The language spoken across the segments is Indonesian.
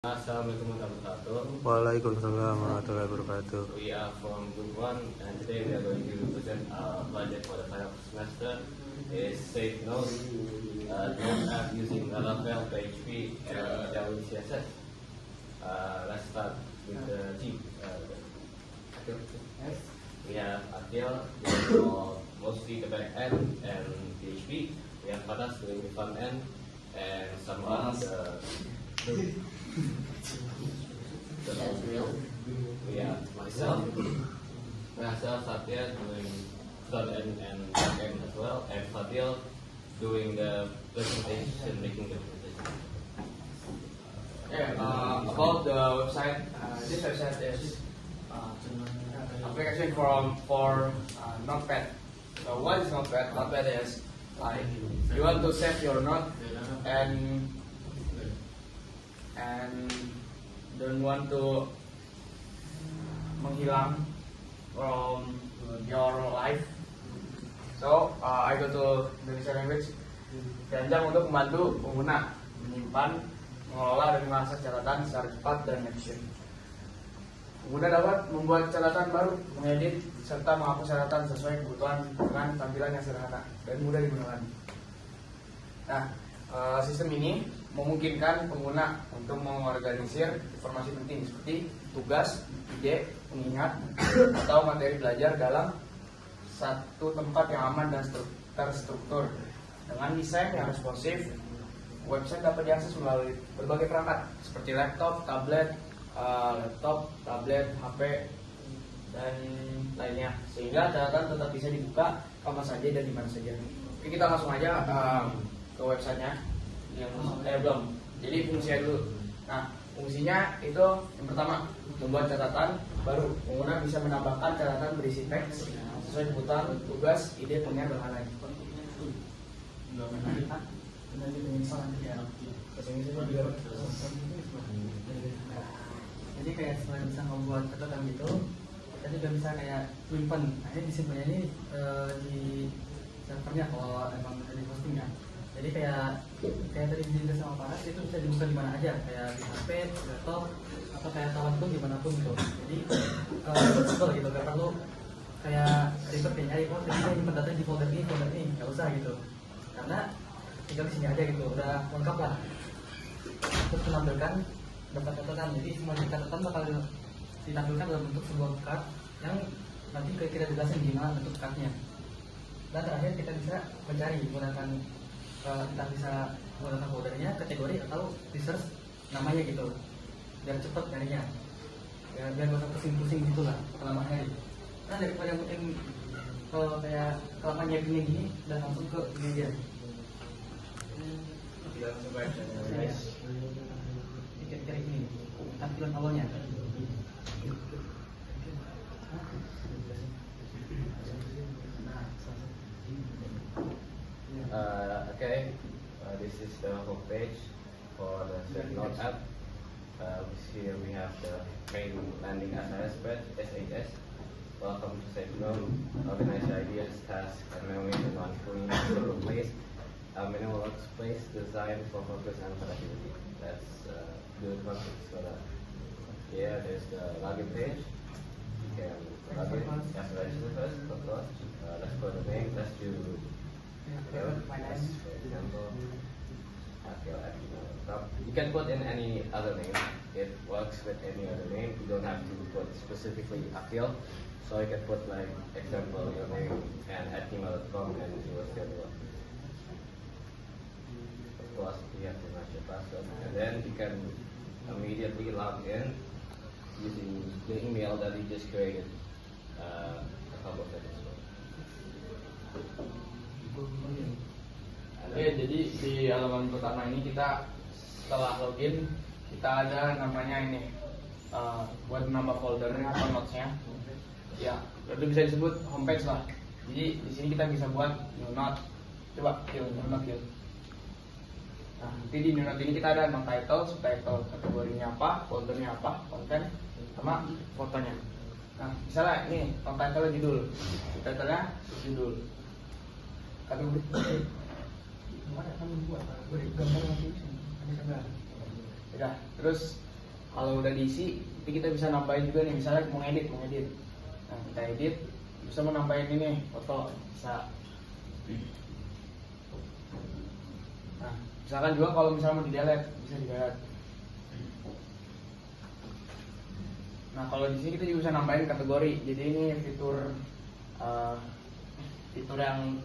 Assalamualaikum warahmatullahi wabarakatuh. Waalaikumsalam warahmatullahi wabarakatuh. We are from Group 1 and today we are going to present our project for the final semester. Is Safe Note, note app using Laravel, PHP, and Java CSS. Let's start with the team. Yes. We have Akil for mostly the back end and PHP. We have Fadas doing the front end and some of the we have myself, Satya doing front end and back end as well, and Fadil doing the presentation, making the presentation. About the website, this website is application for Notepad. So what is Notepad? Notepad is like you want to save your note and don't want to menghilang from your life. So I go to Indonesia language. Dirancang untuk membantu pengguna menyimpan, mengelola dan mengakses catatan secara cepat dan efisien. Pengguna dapat membuat catatan baru, mengedit serta menghapus catatan sesuai kebutuhan dengan tampilan yang sederhana dan mudah digunakan. Nah, sistem ini memungkinkan pengguna untuk mengorganisir informasi penting seperti tugas, ide, pengingat, atau materi belajar dalam satu tempat yang aman dan terstruktur. Dengan desain yang responsif, website dapat diakses melalui berbagai perangkat seperti laptop, tablet, HP, dan lainnya, sehingga catatan tetap bisa dibuka kapan saja dan di mana saja. Oke, kita langsung aja ke websitenya. Belum. Jadi fungsinya dulu. Nah, fungsinya itu yang pertama, membuat catatan baru. Pengguna bisa menambahkan catatan berisi teks sesuai kebutuhan, tugas, ide, pengingat, dan lain-lain. Jadi kayak selain bisa membuat catatan gitu, kita juga bisa kayak nyimpen. Nah, ini disimpannya ini di servernya kalau emang dari hostingnya. Jadi kayak tadi dijelaskan sama Paras, itu bisa dibuka di mana aja, kayak di HP, laptop, atau kayak kawan pun dimanapun gitu. Jadi fleksibel gitu, gak perlu kayak ribet kayak nyari saya nyimpen data di folder ini, nggak usah gitu. Karena tinggal di sini aja gitu, udah lengkap lah. Terus menampilkan daftar catatan, jadi semua catatan bakal ditampilkan dalam bentuk sebuah card yang nanti kita jelasin gimana bentuk cardnya. Dan terakhir kita bisa mencari menggunakan entah bisa menggunakan foldernya, kategori, atau research namanya gitu, biar cepet nyarinya, ya, biar gak usah pusing-pusing gitu lah kelamaannya gitu. Nah, daripada yang penting kalau kayak kelamaan nyiapinnya gini, dan langsung ke ini aja. Kita langsung baca. Kira-kira ini tampilan awalnya. This is the home page for the Safe Note app. Here we have the main landing SAS page, SAS. Welcome to Safe Note. Organize your ideas, tasks, and memories in one single place. A minimal workspace designed for focus and productivity. Let's do the context for that. Here, there's the login page. You can log in. You have to register first, of course. Let's put the name. Let's do finance, for example. You can put in any other name. It works with any other name. You don't have to put specifically Akil. So you can put like example your name and @gmail.com and it will still work. Of course, you have to match your password, and then you can immediately log in using the email that you just created a couple of seconds ago. Oke, jadi di halaman pertama ini kita setelah login, kita ada namanya ini buat nambah foldernya atau notesnya. Ya, itu bisa disebut homepage lah. Jadi di sini kita bisa buat new note. Coba new note. Nah, nanti di new note ini kita ada nama title, subtitle, kategorinya apa, foldernya apa, konten, sama fotonya. Nah, misalnya ini title judul, subtitlenya judul, kategori. Ada gambar lagi, ada gambar. Ya, terus Kalau udah diisi, nanti kita bisa nambahin juga nih, misalnya mau ngedit. Nah, kita edit, bisa mau nambahin ini foto, bisa. Nah, misalkan juga kalau misalnya mau di-delete, bisa di-delete. Nah, kalau di sini kita juga bisa nambahin kategori. Jadi ini fitur yang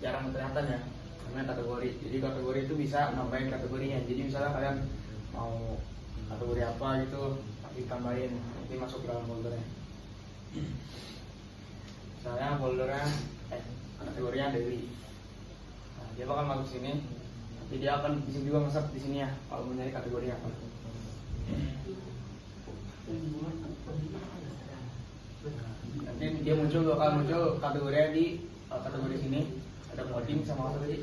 jarang kelihatan ya, namanya kategori. Jadi kategori itu bisa nambahin kategorinya. Jadi misalnya kalian mau kategori apa gitu, ditambahin, nanti masuk ke dalam foldernya. Misalnya foldernya kategorinya daily. Nah, dia bakal masuk sini. Jadi dia akan bisa juga nge-search di sini ya kalau mau nyari kategori apa. Nanti dia bakal muncul kategorinya di kategori sini. Ada coding sama apa tadi?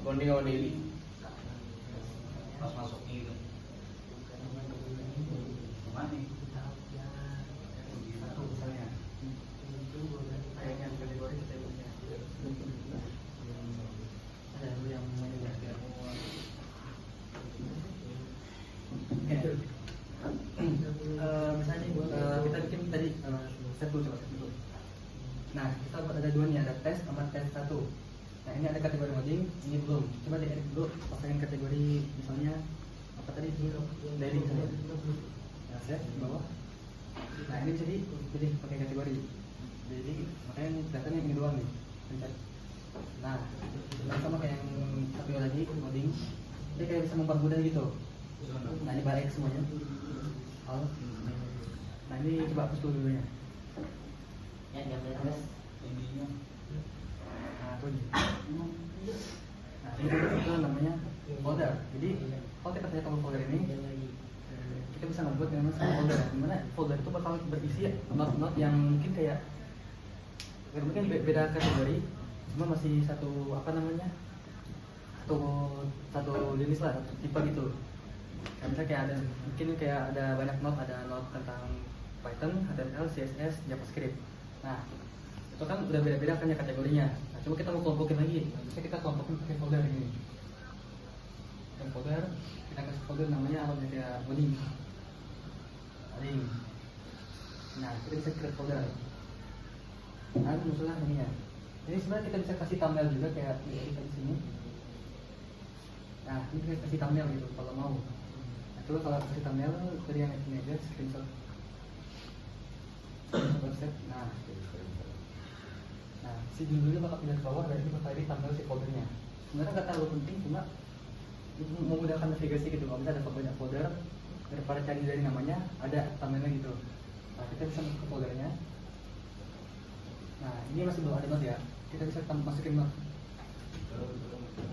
Bonding sama daily. Pas masuk gitu. Mana nih? Satu misalnya. Kayaknya kategori kita punya. Ada yang menyebutkan. Misalnya kita bikin tadi set dulu. Nah, kita ada dua nih, ada tes sama tes 1. Nah, ini ada kategori modding, ini belum. Coba di-edit dulu, pasangin kategori misalnya apa tadi? Daily misalnya. Nah, set di bawah. Nah, ini bisa dipilih pakai kategori. Jadi makanya datanya ini doang nih. Pencet. Nah, sama kayak yang satu lagi modding. Dia kayak bisa mempermudah gitu. Nah, ini balik semuanya. Nah, ini coba hapus dulu ya. Ya, jangan ini. Nah, bunyi. Nah, ini itu namanya folder. Jadi, kalau kita punya tombol folder ini, kita bisa membuat dengan folder. Dimana folder itu bakal berisi not-not yang mungkin kayak mungkin beda kategori, cuma masih satu apa namanya, satu jenis lah, satu tipe gitu. Misalnya kayak ada mungkin kayak ada banyak ada not tentang Python, HTML, CSS, JavaScript. Nah, itu kan udah beda-beda kan ya kategorinya. Nah, coba kita mau kelompokin lagi. Bisa kita kelompokin pakai folder ini. Dan folder, kita kasih folder namanya apa kayak coding. Nah, kita bisa create folder. Nah, muncullah ini ya. Jadi sebenarnya kita bisa kasih thumbnail juga kayak kita di sini. Nah, ini kita kasih thumbnail gitu kalau mau. Nah, coba kalau kasih thumbnail dari yang ini aja screenshot. Nah, si judulnya bakal pindah ke bawah dan ini bakal di thumbnail si foldernya. Sebenarnya nggak terlalu penting, cuma itu memudahkan navigasi gitu. Kalau misalnya ada banyak folder, daripada cari dari namanya, ada thumbnailnya gitu. Nah, kita bisa masuk ke foldernya. Nah, ini masih belum ada not ya. Kita bisa masukin not.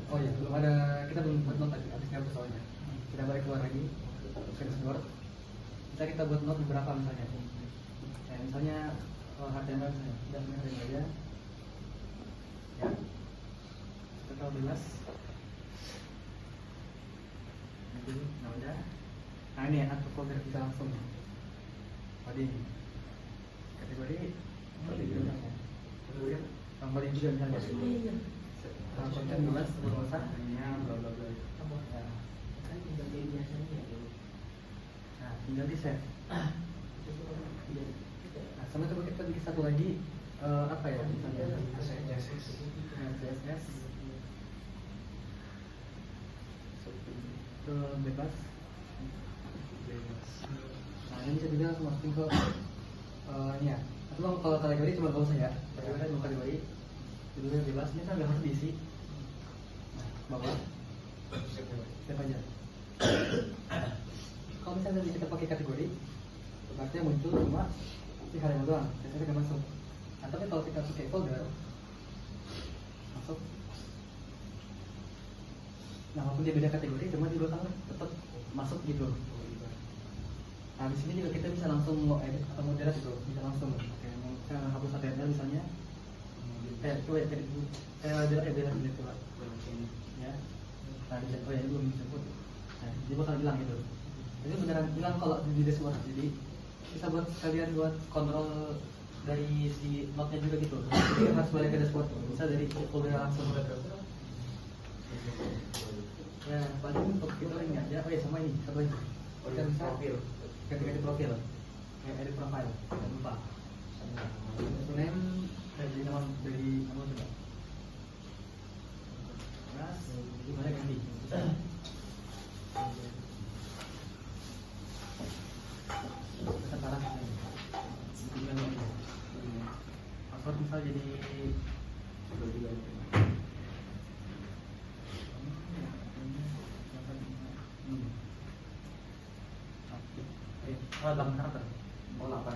Oh ya, belum ada. Kita belum buat not tadi. Habis dihapus soalnya. Kita balik keluar lagi. Dashboard. Kita buat not beberapa misalnya. Nah, misalnya HTML misalnya. Kita HTML aja. Ya. Total 12. Nah, udah. Nah, ini add to folder kita langsung. Coding. Kategori Kategori juga misalnya. Konten bebas berusaha. Nah, tinggal di save. Nah, sama coba kita bikin satu lagi apa ya? Misalnya CSS. Itu bebas. Nah, ini bisa juga langsung masukin ke ini ya. Atau kalau kategori cuma gak usah ya. Kategori judulnya bebas, ini kan gak harus diisi. Nah, bawah save aja. Kalau misalnya kita pakai kategori, berarti yang muncul cuma si halaman doang, biasanya gak masuk. Nah, tapi kalau kita pakai folder, masuk. Nah, walaupun dia beda kategori, cuma di belakang tetap masuk gitu. Nah, di sini juga kita bisa langsung mau edit atau mau delete itu, bisa langsung. Oke, saya hapus HTML misalnya. Coba ya, saya delete coba. Ya. Nah, bisa ya ini belum disebut. Nah, dia bakal hilang gitu. Jadi beneran hilang kalau di dashboard. Jadi bisa buat kalian buat kontrol dari si notnya juga gitu. Jadi harus balik ke dashboard. Bisa dari folder langsung. Ya, paling untuk filtering aja. Oh ya, sama ini satu lagi. Kita bisa ganti-ganti profil, edit profile, jangan lupa. Username dari nama coba. Terus gimana ganti? Sekarang tinggal password misal jadi oh 8 karakter. Oh 8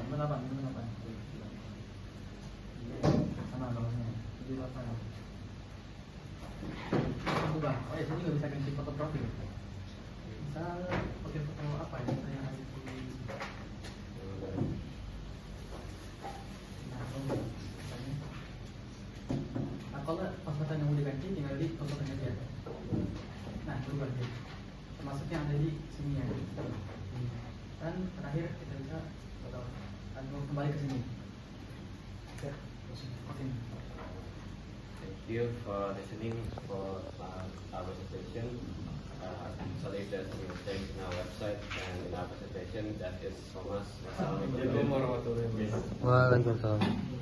sama bawahnya jadi 8. Ubah. Oh ya, sini nggak bisa ganti foto profil. Misal pakai foto apa ya? Yang ada di nah, kalau password yang mau diganti tinggal di passwordnya dia. Nah, berubah dia. Termasuk yang ada di sini ya. Dan terakhir kita bisa kembali ke sini. Oke, sini. Thank you for listening for our presentation. So if there's any mistakes in our website and in our presentation, that is from us. Wassalamualaikum warahmatullahi wabarakatuh. Waalaikumsalam.